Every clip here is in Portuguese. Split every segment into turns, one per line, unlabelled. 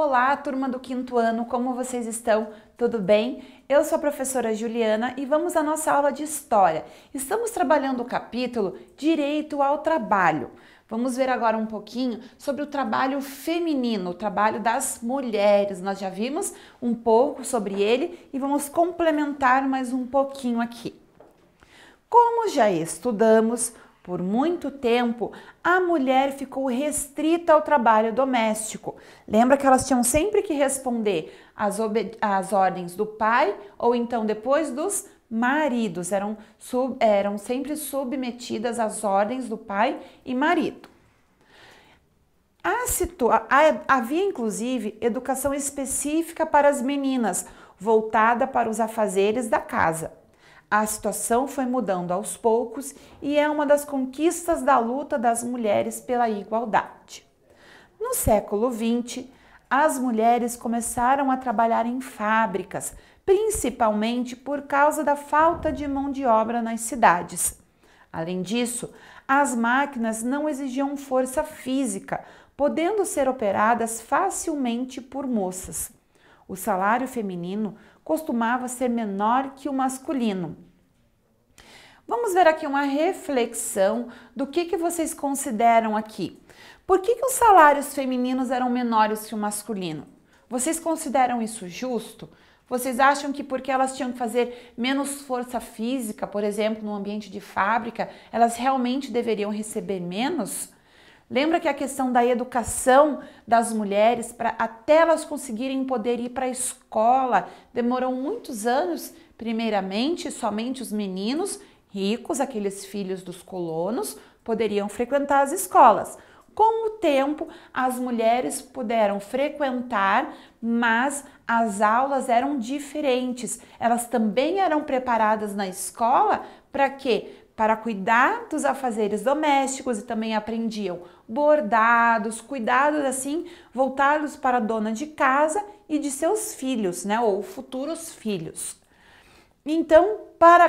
Olá, turma do quinto ano, como vocês estão? Tudo bem? Eu sou a professora Juliana e vamos à nossa aula de História. Estamos trabalhando o capítulo Direito ao Trabalho. Vamos ver agora um pouquinho sobre o trabalho feminino, o trabalho das mulheres. Nós já vimos um pouco sobre ele e vamos complementar mais um pouquinho aqui. Como já estudamos, por muito tempo, a mulher ficou restrita ao trabalho doméstico. Lembra que elas tinham sempre que responder às ordens do pai ou então depois dos maridos. Eram sempre submetidas às ordens do pai e marido. Havia inclusive educação específica para as meninas, voltada para os afazeres da casa. A situação foi mudando aos poucos e é uma das conquistas da luta das mulheres pela igualdade. No século XX, as mulheres começaram a trabalhar em fábricas, principalmente por causa da falta de mão de obra nas cidades. Além disso, as máquinas não exigiam força física, podendo ser operadas facilmente por moças. O salário feminino costumava ser menor que o masculino. Vamos ver aqui uma reflexão do que vocês consideram aqui. Por que os salários femininos eram menores que o masculino? Vocês consideram isso justo? Vocês acham que porque elas tinham que fazer menos força física, por exemplo, no ambiente de fábrica, elas realmente deveriam receber menos? Lembra que a questão da educação das mulheres, até elas conseguirem poder ir para a escola, demorou muitos anos. Primeiramente, somente os meninos ricos, aqueles filhos dos colonos, poderiam frequentar as escolas. Com o tempo, as mulheres puderam frequentar, mas as aulas eram diferentes. Elas também eram preparadas na escola para quê? Para cuidar dos afazeres domésticos e também aprendiam bordados, cuidados assim, voltados para a dona de casa e de seus filhos, né, ou futuros filhos. Então,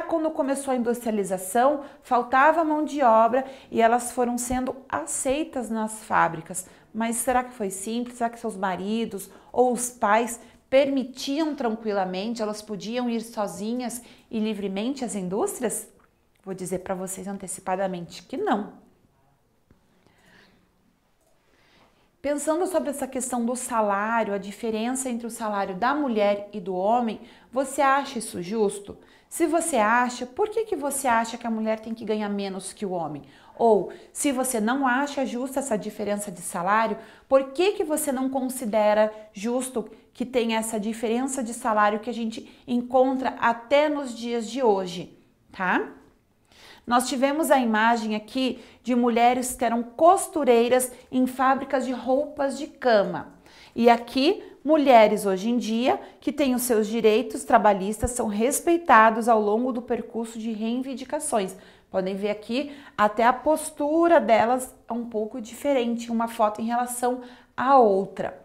quando começou a industrialização, faltava mão de obra e elas foram sendo aceitas nas fábricas. Mas será que foi simples? Será que seus maridos ou os pais permitiam tranquilamente? Elas podiam ir sozinhas e livremente às indústrias? Vou dizer para vocês antecipadamente que não. Pensando sobre essa questão do salário, a diferença entre o salário da mulher e do homem, você acha isso justo? Se você acha, por que você acha que a mulher tem que ganhar menos que o homem? Ou, se você não acha justa essa diferença de salário, por que você não considera justo que tenha essa diferença de salário que a gente encontra até nos dias de hoje, tá? Nós tivemos a imagem aqui de mulheres que eram costureiras em fábricas de roupas de cama. E aqui, mulheres hoje em dia que têm os seus direitos trabalhistas são respeitados ao longo do percurso de reivindicações. Podem ver aqui até a postura delas é um pouco diferente, uma foto em relação à outra.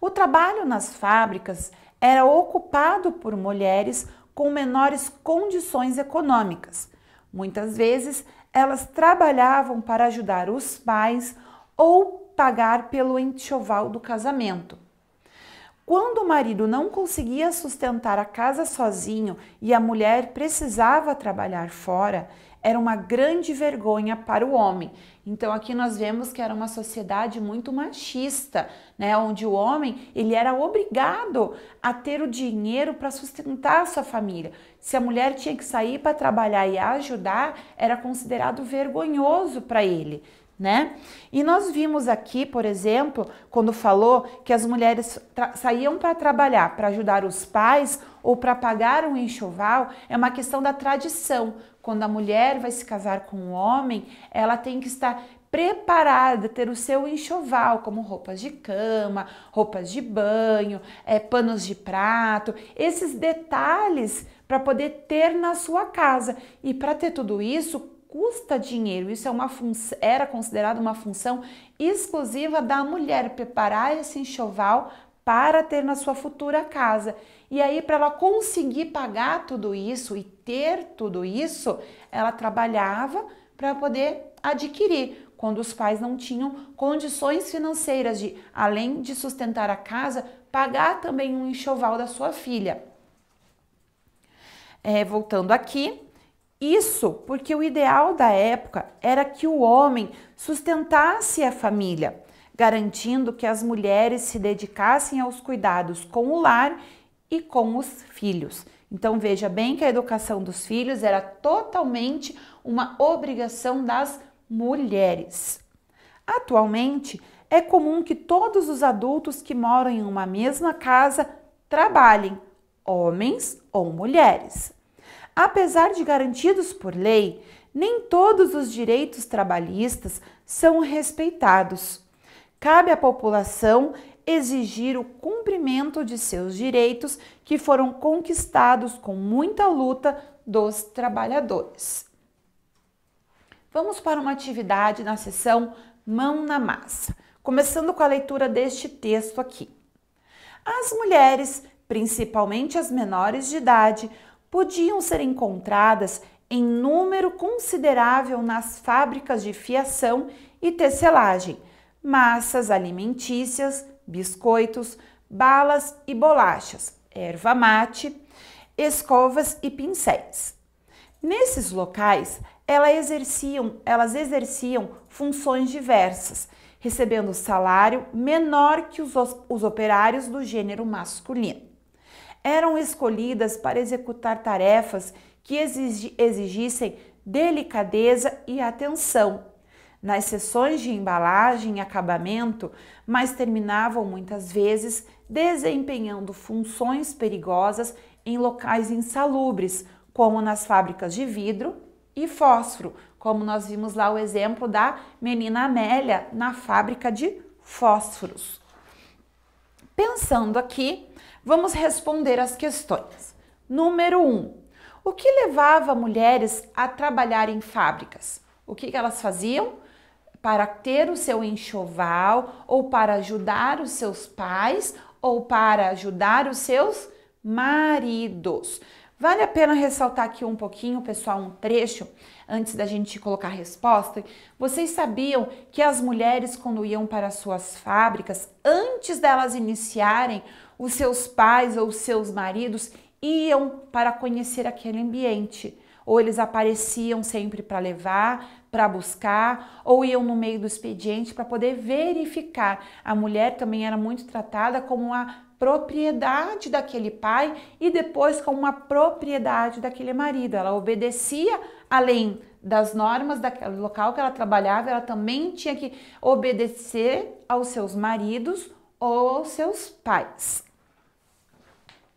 O trabalho nas fábricas era ocupado por mulheres com menores condições econômicas. Muitas vezes, elas trabalhavam para ajudar os pais ou pagar pelo enxoval do casamento. Quando o marido não conseguia sustentar a casa sozinho e a mulher precisava trabalhar fora, era uma grande vergonha para o homem. Então aqui nós vemos que era uma sociedade muito machista, né, onde o homem ele era obrigado a ter o dinheiro para sustentar a sua família. Se a mulher tinha que sair para trabalhar e ajudar, era considerado vergonhoso para ele, né? E nós vimos aqui, por exemplo, quando falou que as mulheres saíam para trabalhar para ajudar os pais ou para pagar um enxoval, é uma questão da tradição. Quando a mulher vai se casar com um homem, ela tem que estar preparada, ter o seu enxoval, como roupas de cama, roupas de banho, panos de prato, esses detalhes para poder ter na sua casa. E para ter tudo isso, custa dinheiro. Isso era considerado uma função exclusiva da mulher, preparar esse enxoval para ter na sua futura casa. E aí, para ela conseguir pagar tudo isso e ter tudo isso, ela trabalhava para poder adquirir. quando os pais não tinham condições financeiras de, além de sustentar a casa, pagar também um enxoval da sua filha. Voltando aqui, isso porque o ideal da época era que o homem sustentasse a família, garantindo que as mulheres se dedicassem aos cuidados com o lar e com os filhos. Então veja bem que a educação dos filhos era totalmente uma obrigação das mulheres. Atualmente, é comum que todos os adultos que moram em uma mesma casa trabalhem, homens ou mulheres. Apesar de garantidos por lei, nem todos os direitos trabalhistas são respeitados. Cabe à população exigir o cumprimento de seus direitos que foram conquistados com muita luta dos trabalhadores. Vamos para uma atividade na seção Mão na Massa, começando com a leitura deste texto aqui. As mulheres, principalmente as menores de idade, podiam ser encontradas em número considerável nas fábricas de fiação e tecelagem, massas alimentícias, biscoitos, balas e bolachas, erva mate, escovas e pincéis. Nesses locais, elas exerciam funções diversas, recebendo salário menor que os operários do gênero masculino. Eram escolhidas para executar tarefas que exigissem delicadeza e atenção nas sessões de embalagem e acabamento, mas terminavam muitas vezes desempenhando funções perigosas em locais insalubres, como nas fábricas de vidro e fósforo, como nós vimos lá o exemplo da menina Amélia na fábrica de fósforos. Pensando aqui, vamos responder as questões. Número 1. O que levava mulheres a trabalhar em fábricas? O que elas faziam? Para ter o seu enxoval, ou para ajudar os seus pais, ou para ajudar os seus maridos. Vale a pena ressaltar aqui um pouquinho, pessoal, um trecho, antes da gente colocar a resposta. Vocês sabiam que as mulheres, quando iam para suas fábricas, antes delas iniciarem, os seus pais ou os seus maridos iam para conhecer aquele ambiente? Ou eles apareciam sempre para levar, para buscar, ou iam no meio do expediente para poder verificar. A mulher também era muito tratada como uma propriedade daquele pai e depois como uma propriedade daquele marido. Ela obedecia, além das normas daquele local que ela trabalhava, ela também tinha que obedecer aos seus maridos ou aos seus pais.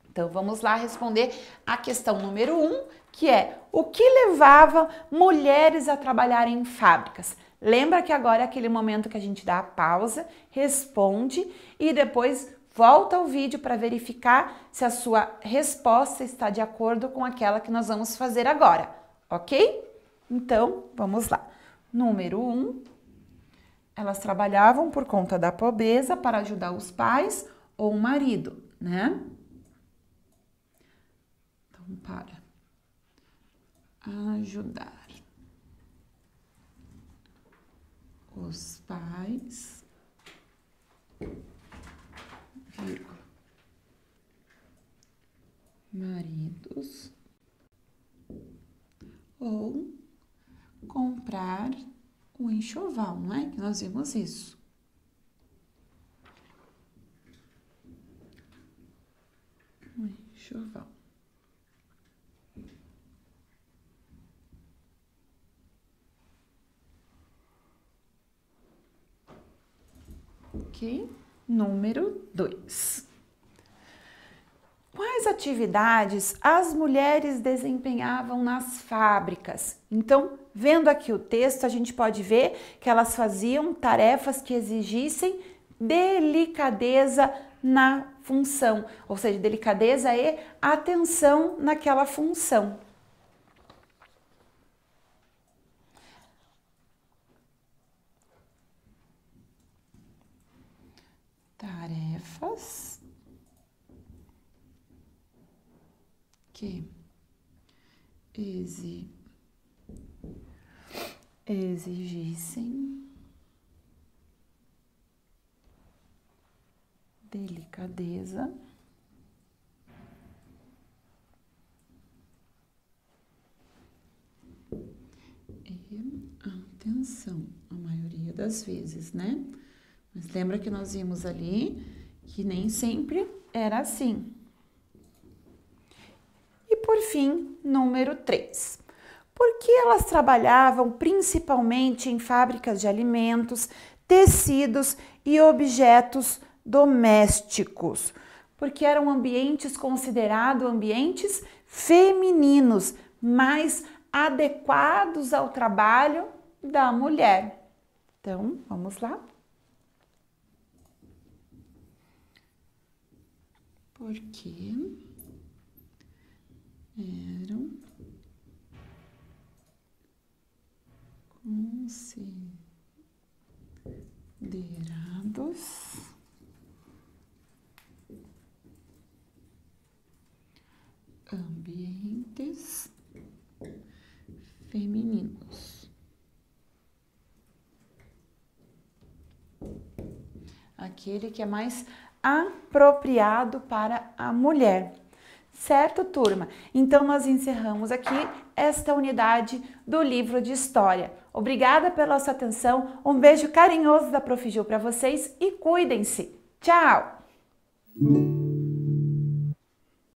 Então vamos lá responder a questão número 1, que é: o que levava mulheres a trabalhar em fábricas? Lembra que agora é aquele momento que a gente dá a pausa, responde e depois volta ao vídeo para verificar se a sua resposta está de acordo com aquela que nós vamos fazer agora, ok? Então, vamos lá. Número 1, elas trabalhavam por conta da pobreza para ajudar os pais ou o marido, né? Então, para ajudar os pais, vírgula, maridos, ou comprar o enxoval, não é? Que nós vimos isso. O enxoval. Ok? Número 2. Quais atividades as mulheres desempenhavam nas fábricas? Então, vendo aqui o texto, a gente pode ver que elas faziam tarefas que exigissem delicadeza na função, ou seja, delicadeza e atenção naquela função. Tarefas que exigissem delicadeza e atenção, a maioria das vezes, né? Mas lembra que nós vimos ali que nem sempre era assim. E por fim, número 3. Por que elas trabalhavam principalmente em fábricas de alimentos, tecidos e objetos domésticos? Porque eram ambientes considerados ambientes femininos, mais adequados ao trabalho da mulher. Então, vamos lá. Porque eram considerados ambientes femininos. Aquele que é mais apropriado para a mulher. Certo, turma? Então, nós encerramos aqui esta unidade do livro de História. Obrigada pela sua atenção, um beijo carinhoso da Prof. Gil para vocês e cuidem-se. Tchau!